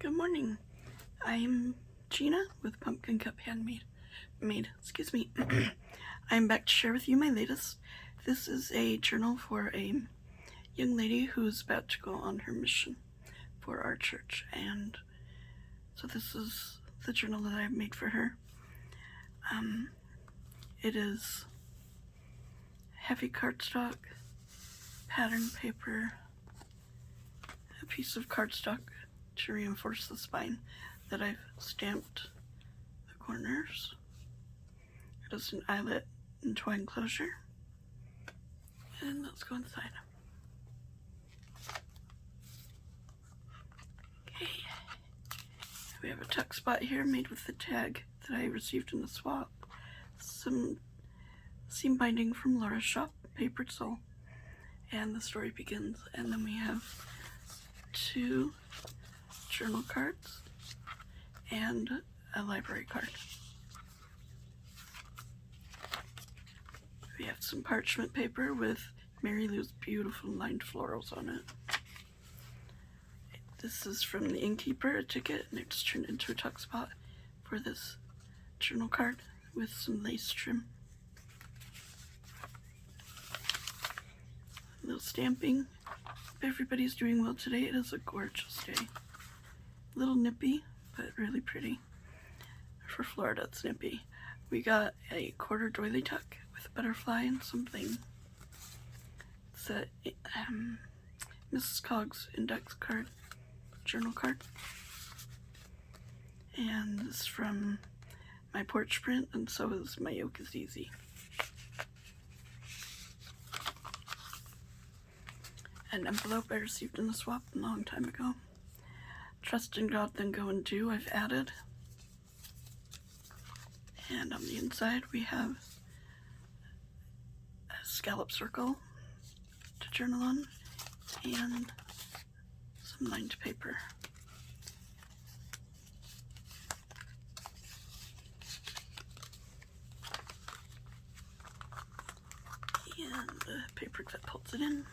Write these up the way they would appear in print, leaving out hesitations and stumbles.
Good morning. I'm Gina with Pumpkin Cup Handmade. Excuse me. I'm back to share with you my latest. This is a journal for a young lady who's about to go on her mission for our church, and so this is the journal that I've made for her. It is heavy cardstock, pattern paper, a piece of cardstock to reinforce the spine that I've stamped the corners. It is an eyelet and twine closure. And let's go inside. Okay. We have a tuck spot here made with the tag that I received in the swap. Some seam binding from Laura's shop, papered sole. And the story begins. And then we have 2 journal cards and a library card. We have some parchment paper with Mary Lou's beautiful lined florals on it. This is from the innkeeper, a ticket, and it's turned into a tuck spot for this journal card with some lace trim. A little stamping. Hope everybody's doing well today. It is a gorgeous day. A little nippy, but really pretty. For Florida, it's nippy. We got a quarter doily tuck with a butterfly and some bling. It's a Mrs. Coggs index card, journal card. And this is from my porch print, and so is My Yoke is Easy. An envelope I received in the swap a long time ago. Trust in God, then go and do, I've added. And on the inside we have a scallop circle to journal on and some lined paper. And the paper clip holds it in.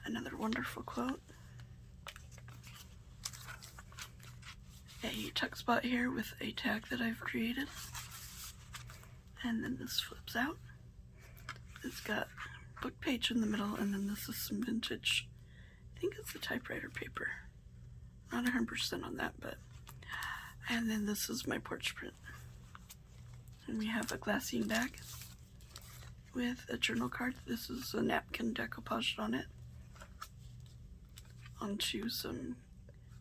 Another wonderful quote. A tuck spot here with a tag that I've created. And then this flips out. It's got a book page in the middle, and then this is some vintage, I think it's the typewriter paper. Not 100% on that, but. And then this is my porch print. And we have a glassine bag with a journal card. This is a napkin decoupaged on it onto some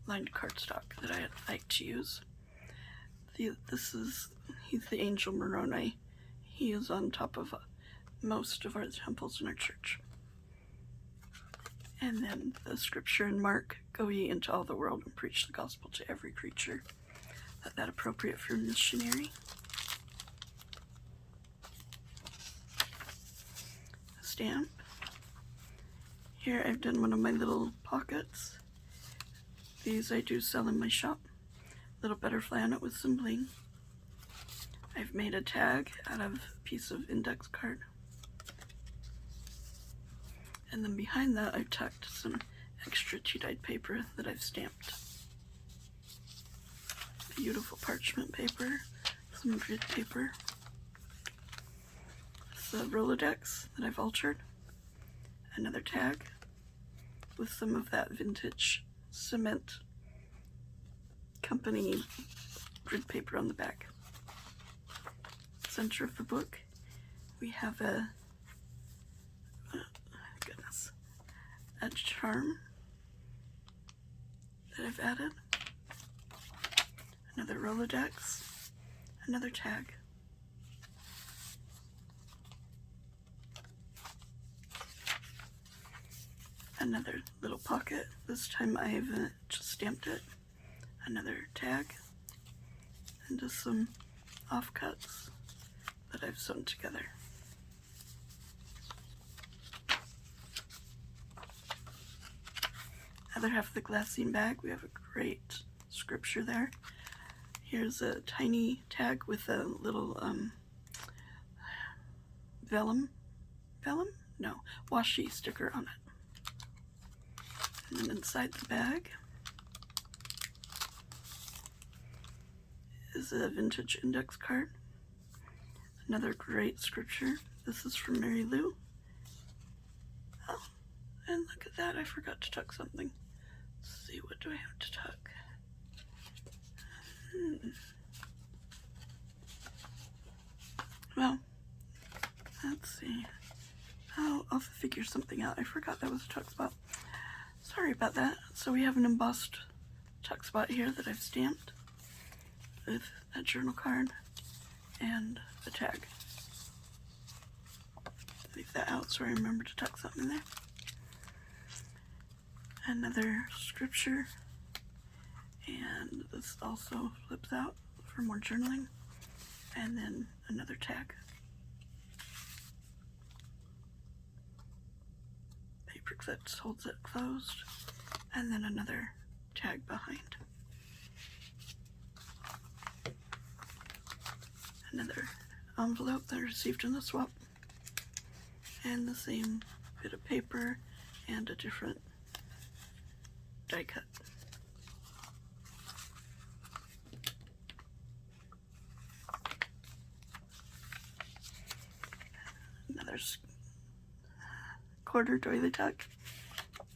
lined cardstock that I like to use. He's the Angel Moroni. He is on top of most of our temples in our church. And then the scripture in Mark, go ye into all the world and preach the gospel to every creature. That appropriate for missionary. A stamp. Here I've done one of my little pockets. These I do sell in my shop. Little butterfly on it with some bling. I've made a tag out of a piece of index card. And then behind that I've tucked some extra tea-dyed paper that I've stamped. Beautiful parchment paper, some grid paper. It's a Rolodex that I've altered. Another tag with some of that vintage cement company grid paper on the back. Center of the book, we have a charm that I've added. Another Rolodex, another tag. Another little pocket. This time I've just stamped it. Another tag. And just some offcuts that I've sewn together. Other half of the glassine bag, we have a great scripture there. Here's a tiny tag with a little washi sticker on it. And then inside the bag, is a vintage index card. Another great scripture. This is from Mary Lou. Oh, and look at that, I forgot to tuck something. Let's see, what do I have to tuck? Well, let's see. Oh, I'll figure something out. I forgot that was a tuck spot. Sorry about that. So we have an embossed tuck spot here that I've stamped with a journal card and a tag. Leave that out so I remember to tuck something in there. Another scripture, and this also flips out for more journaling, and then another tag. Paper clips holds it closed, and then another tag behind. Another envelope that I received in the swap, and the same bit of paper and a different die cut. Another quarter doily tuck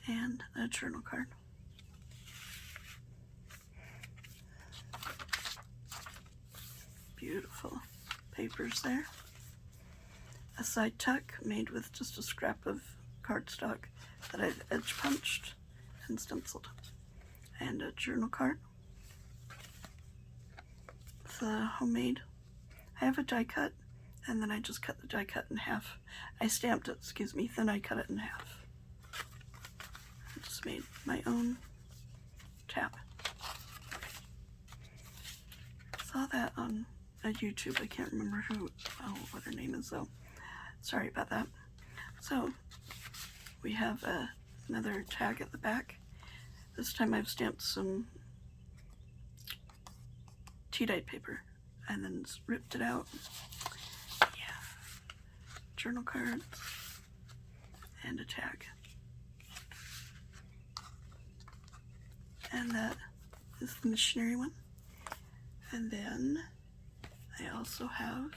and a journal card. Beautiful papers there. A side tuck made with just a scrap of cardstock that I've edge punched and stenciled, and a journal card. It's a homemade. I have a die cut, and then I just cut the die cut in half. I stamped it, excuse me, then I cut it in half. I just made my own tab. Saw that on a YouTube. I can't remember what her name is though. Sorry about that. So we have another tag at the back. This time I've stamped some tea-dyed paper and then ripped it out. Yeah. Journal cards and a tag. And that is the Missionary one. And then I also have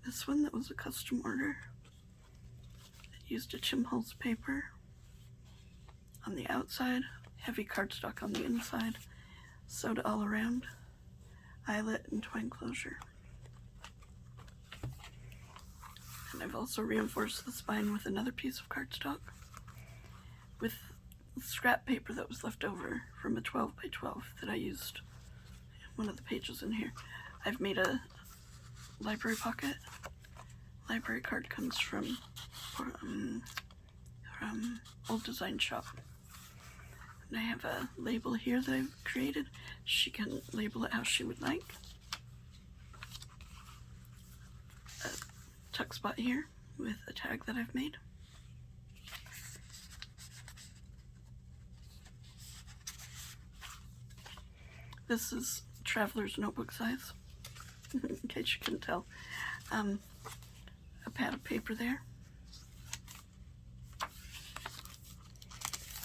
this one that was a custom order. It used a chimholes paper on the outside, heavy cardstock on the inside, sewed all around, eyelet and twine closure. And I've also reinforced the spine with another piece of cardstock with scrap paper that was left over from a 12 by 12 that I used in one of the pages in here. I've made a library pocket. Library card comes from Old Design Shop. And I have a label here that I've created. She can label it how she would like. A tuck spot here with a tag that I've made. This is Traveler's Notebook size, in case you couldn't tell. A pad of paper there.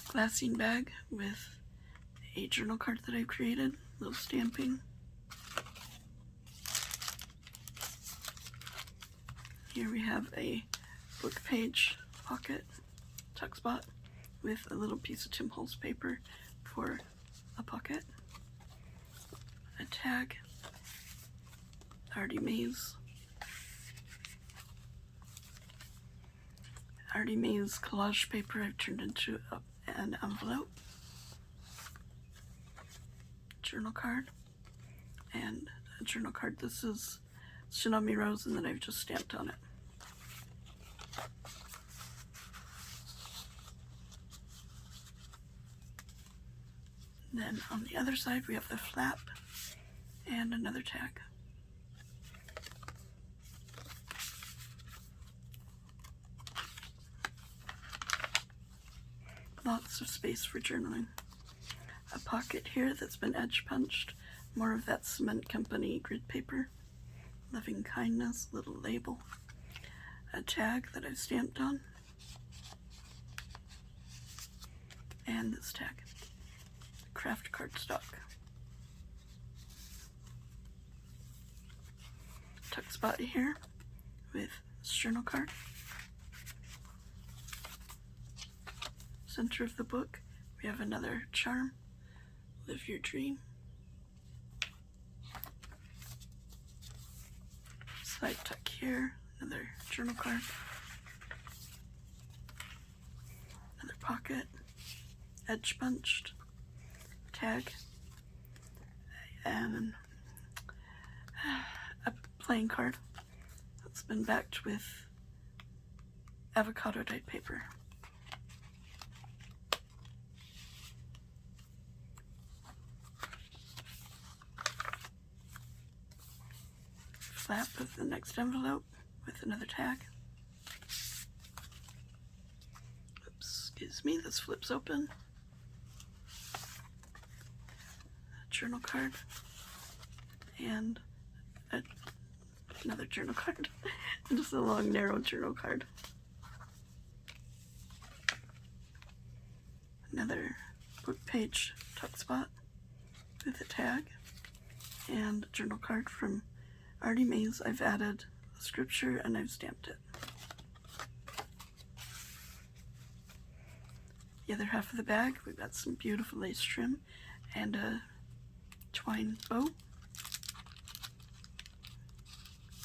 Glassine bag with a journal card that I've created, a little stamping. Here we have a book page pocket tuck spot with a little piece of Tim Holtz paper for a pocket. A tag, Artie Mays collage paper I've turned into an envelope, journal card, and a journal card. This is Tsunami Rose, and then I've just stamped on it. Then on the other side we have the flap and another tag. Lots of space for journaling. A pocket here that's been edge punched, more of that Cement Company grid paper. Loving Kindness, little label. A tag that I've stamped on. And this tag. Craft cardstock. tuck spot here with this journal card. Center of the book, we have another charm, Live Your Dream. Side tuck here, another journal card. Another pocket, edge punched, tag, and a playing card that's been backed with avocado dyed paper. Flap of the next envelope with another tag. Oops, excuse me, this flips open. A journal card and another journal card. Just a long, narrow journal card. Another book page tuck spot with a tag and a journal card from Artie Mays. I've added a scripture and I've stamped it. The other half of the bag, we've got some beautiful lace trim and a twine bow.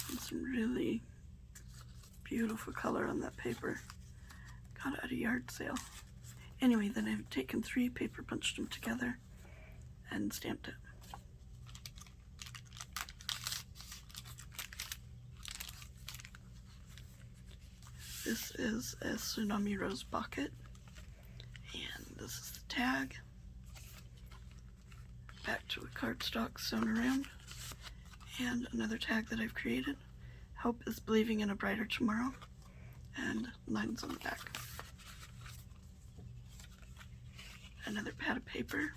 And some really beautiful color on that paper. Got it at a yard sale. Anyway, then I've taken 3, paper punched them together and stamped it. This is a Tsunami Rose bucket, and this is the tag. Back to a cardstock sewn around, and another tag that I've created. Hope is believing in a brighter tomorrow, and lines on the back. Another pad of paper.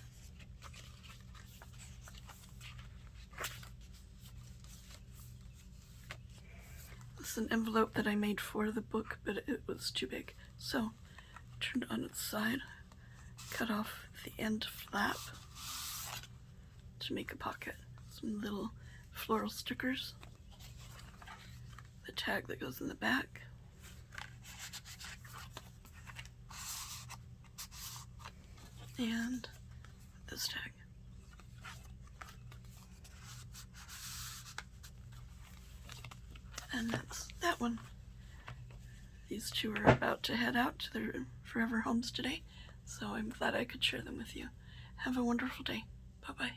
This is an envelope that I made for the book, but it was too big. So, turned it on its side, cut off the end flap to make a pocket. Some little floral stickers. The tag that goes in the back. And this tag. And that's that one. These two are about to head out to their forever homes today, so I'm glad I could share them with you. Have a wonderful day. Bye-bye.